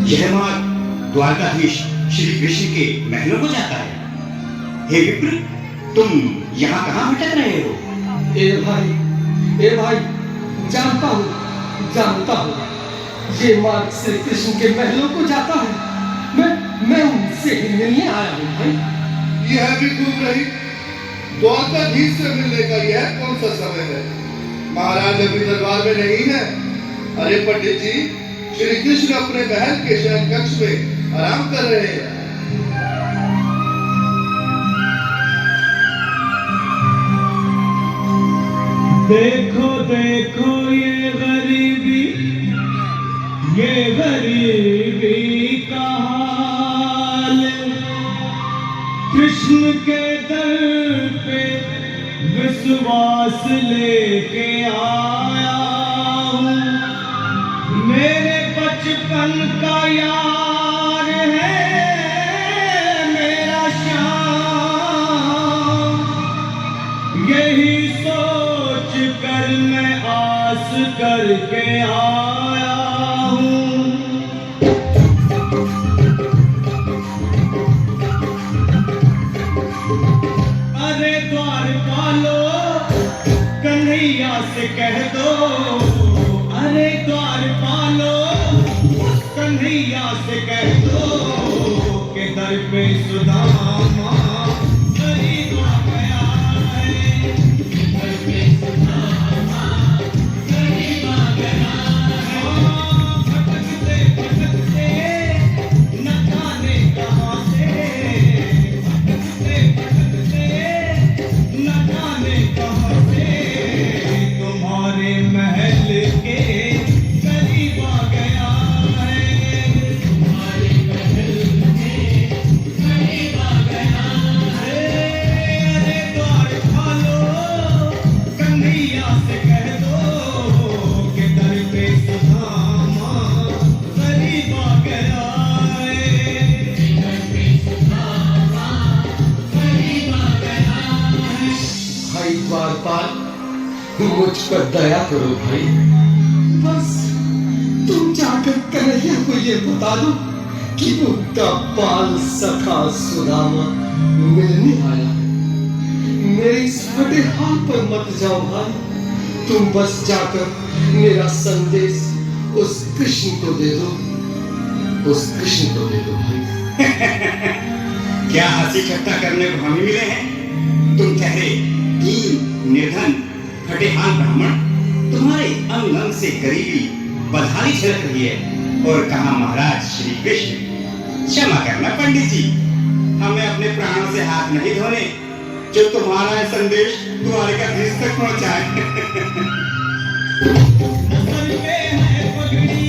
यह मार्ग द्वारकाधीश श्री कृष्ण के महलों को जाता है। हे विप्र, तुम यहाँ कहाँ भटक रहे हो? ए भाई, जानता हूँ, ये मार्ग श्री कृष्ण के महलों को जाता है। मैं उनसे ही मिलने आया हूँ भाई। यह भी घूम रही द्वारकाधीश से मिलने का यह कौन सा समय है? महाराज अभी दरबार में नहीं है। अरे पंडित जी, श्री कृष्ण अपने महल के शयन कक्ष में आराम कर रहे हैं। देखो देखो ये गरीबी का हाल, कृष्ण के दर पे विश्वास लेके आया हूँ। मेरे बचपन का यार है मेरा श्याम, यही सोच कर मैं आस करके आया हूँ। अरे द्वारपालो, कन्हैया से कह दो, अरे द्वारपालो, कन्हैया से कह दो कि दर पे सुदामा गरीब आ गया है। दर पे सुदामा गरीब आ गया है। भटकते भटकते न जाने कहाँ से, भटकते भटकते न जाने कहाँ से तुम्हारे महल के करीब आ गया है। तुम्हारे महल के करीब आ गया है। अरे द्वारपालो, कन्हैया से कह दो कि दर पे सुदामा करीब आ गया है। दर पे सुदामा करीब आ गया है। भाई द्वारपाल, मुझ पर दया करो भाई। बस तुम जाकर कन्हैया को ये बता दो कि उनका बाल सखा सुदामा मिलने आया है। मेरे इस फटे हाथ पर मत जाओ भाई। तुम बस जाकर मेरा संदेश उस कृष्ण को दे दो, उस कृष्ण को दे दो भाई। क्या हंसी ठट्टा करने को हम ही मिले हैं? तुम ठहरे दीन निर्धन फटेहान ब्राह्मण, तुम्हारे अंग अंग से गरीबी बदहाली झलक रही है। और कहा महाराज श्री कृष्ण। क्षमा करना पंडित जी, हमें अपने प्राणों से हाथ नहीं धोने जो तुम्हारा संदेश द्वारकाधीश तक पहुंचाए। नजर पे है पगड़ी,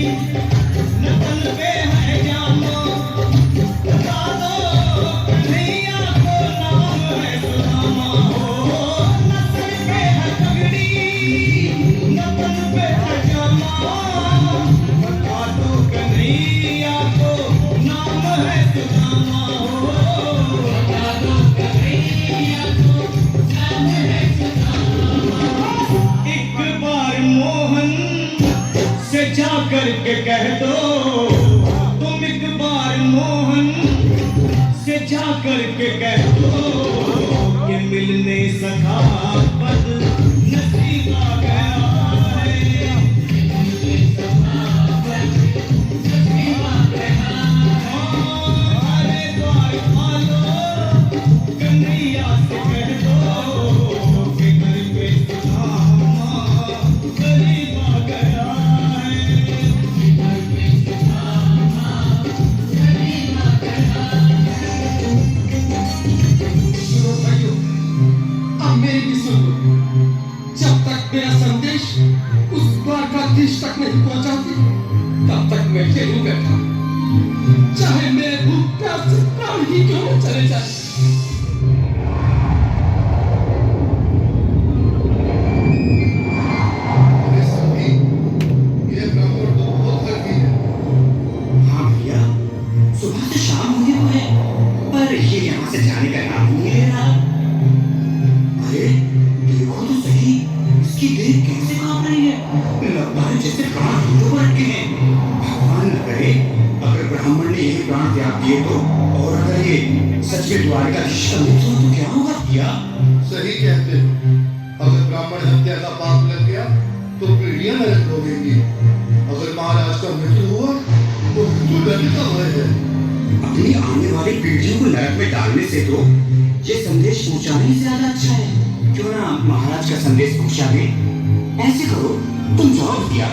नजर पे है जामा, बता दो कन्हैया को नाम है सुदामा। हो नजर पे है पगड़ी, नजर पे है जामा, बता दो कन्हैया को नाम है सुदामा। हो बता दो कन्हैया को नाम है सुदामा। एक बार मोहन से जाकर के कह दो, तुम एक बार मोहन से जाकर के कह दो कि मिलने सखा बद नसीब आ गया है। मिलने सखा बद नसीब आ गया है। अरे द्वारपालो, कन्हैया से कह दो कि घर पे सुदामा करीब आ गया है। घर पे सुदामा करीब आ गया है। सुनो भाइयों, अब मेरी भी सुन लो। जब तक मेरा संदेश उस द्वारकाधीश तक नहीं पहुंचाती, तब तक मैं यहीं बैठा, चाहे मेरे भूख प्यास से प्राण ही क्यों न चले जाए। अरे सभी, ये ब्राह्मण तो बहुत हल्की है। हाँ भैया, सुबह से शाम हुई हुई है, पर ये यहाँ से जाने का नाम ही नहीं ले रहा। अरे देखो तो सही, इसकी देह कैसे कांप रही है। लगता है जैसे प्राण हाथों पर अटके हैं। भगवान न करे है अगर ब्राह्मण ने यही प्राण त्याग दिए तो, और अगर ये सच में द्वारिकाधीश का मित्र हो तो क्या होगा भैया? सही कहते हो। अगर ब्राह्मण हत्या का पाप लग गया तो पीढ़ियां नरक भोगेंगी। अगर महाराज का मृत्यु हुआ तो मृत्यु दंड का भय है। अपनी आने वाली पीढ़ियों को नरक में डालने से तो ये संदेश पहुंचाने ही ज्यादा अच्छा है। क्यों ना महाराज का संदेश पहुंचा दे? ऐसे करो, तुम जाओ भैया।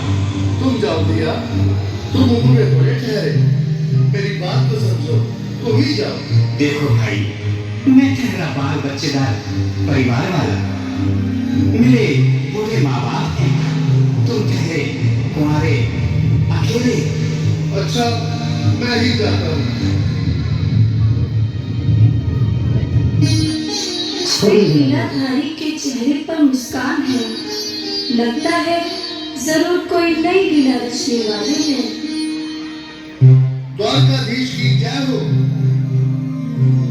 तुम जाओ दिया, तुम उम्र में बड़े ठहरे, मेरी बात तो समझो, तुम ही जाओ। देखो भाई, मैं ठहरा बाल बच्चेदार परिवार वाला, मेरे बूढ़े माँ बाप हैं, तुम ठहरे कुंवारे अकेले। अच्छा, मैं ही जाता हूँ। कोई लीलाधारी के चेहरे पर मुस्कान है। लगता है जरूर कोई नई लीला रचने वाले हैं। द्वारकाधीश की जय हो।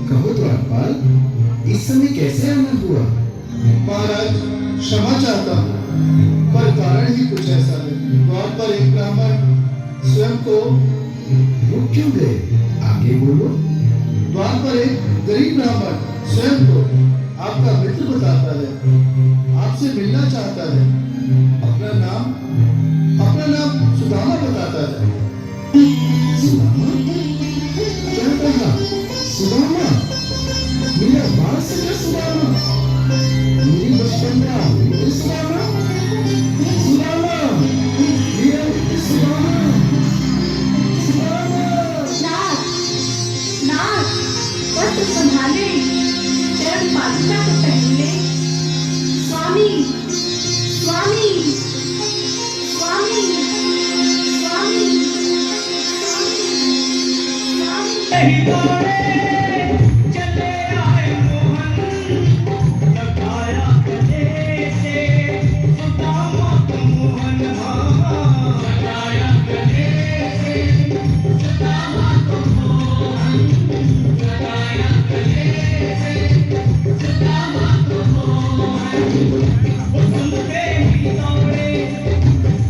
कहो द्वारपाल, इस समय कैसे आना हुआ? महाराज, क्षमा चाहता हूँ, पर कारण ही कुछ ऐसा है। द्वार पर एक ब्राह्मण स्वयं को रुक क्यों गए? आगे बोलो। द्वार पर एक गरीब ब्राह्मण स्वयं को आपका मित्र बताता है, आपसे मिलना चाहता है। अपना नाम सुदामा बताता है। सुदामा? क्या कहा? सुदामा? मेरा बाल सगा सुदामा? मेरी बचपन का मित्र सुदामा? सुदामा? मेरा मित्र सुदामा? सुदामा? नाथ, वक्त संभाले, चरण पादुका को पहले। स्वामी, स्वामी, स्वामी, स्वामी, स्वामी। नहीं दौड़े चले आए मोहन, लगाया गले से सुदामा को मोहन। लगाया गले से सुदामा को मोहन, लगाया गले से सुदामा को मोहन। वो सुनते ही दौड़े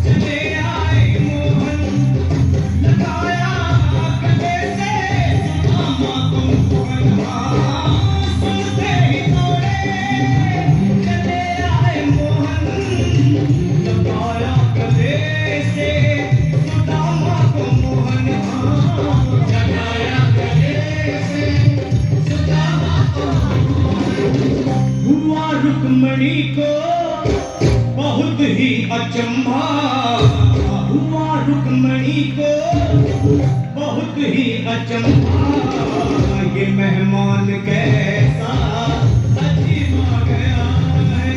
चले आए मोहन, लगाया गले से सुदामा को मोहन। सुनते ही दौड़े चले आए मोहन, लगाया गले से सुदामा को मोहन। लगाया गले से सुदामा को मोहन। हुआ रुक्मणी को बहुत ही अचंभा, हुआ रुक्मणी को बहुत ही अचंभा। ये मेहमान कैसा अजीब आ गया है,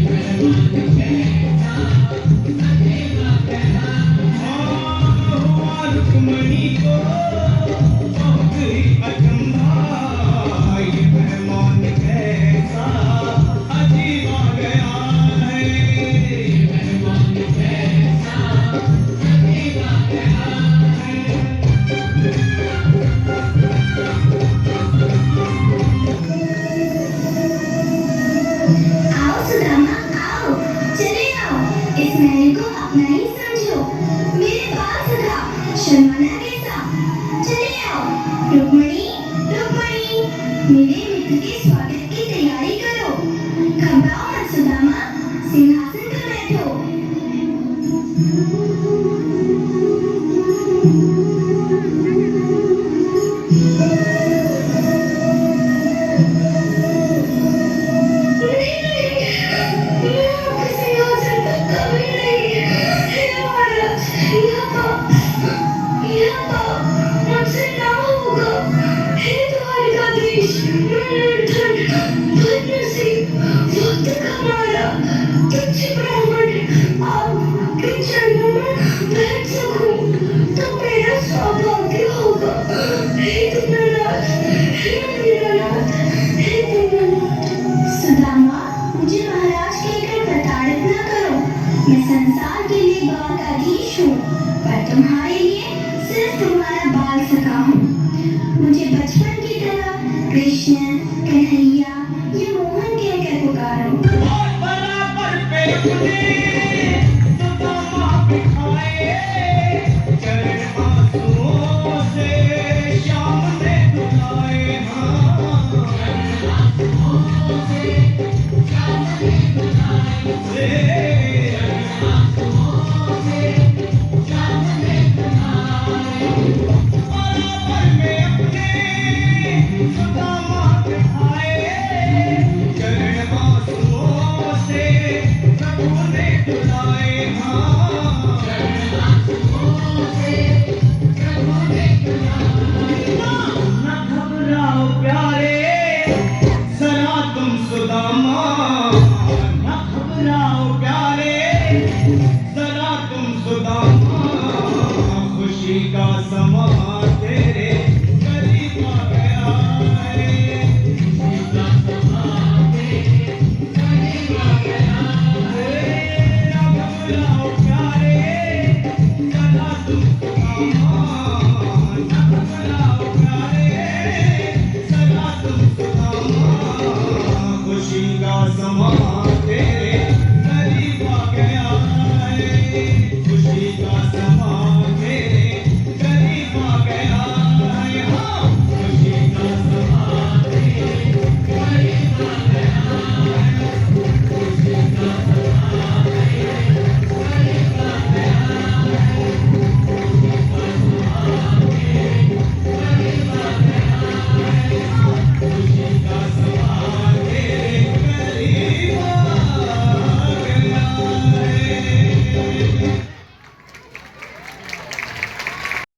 मेहमान कैसा अजीब आ गया। हुआ रुक्मणी को बहुत ही अचंभा, ये मेहमान कैसा अजीब आ गया है, मेहमान कैसा अजीब आ गया है। आओ सुदामा, आओ, चले आओ, इस महल को अपना ही समझो। मेरे बाल सखा, शर्माना कैसा? चले आओ। रुक्मणी, रुक्मणी, मेरे मित्र के स्वागत की तैयारी करो। घबराओ मत सुदामा, सिंहासन पर बैठो। सुदामा, मुझे महाराज कहकर प्रताड़ित न करो। मैं संसार के लिए द्वारकाधीश हूँ, पर तुम्हारे लिए सिर्फ तुम्हारा बाल सखा हूँ। मुझे बचपन की तरह कृष्ण, कन्हैया या मोहन कहकर पुकारो। और बराबर पे उन्हें सुदामा बिठाए, चरण का समा तेरे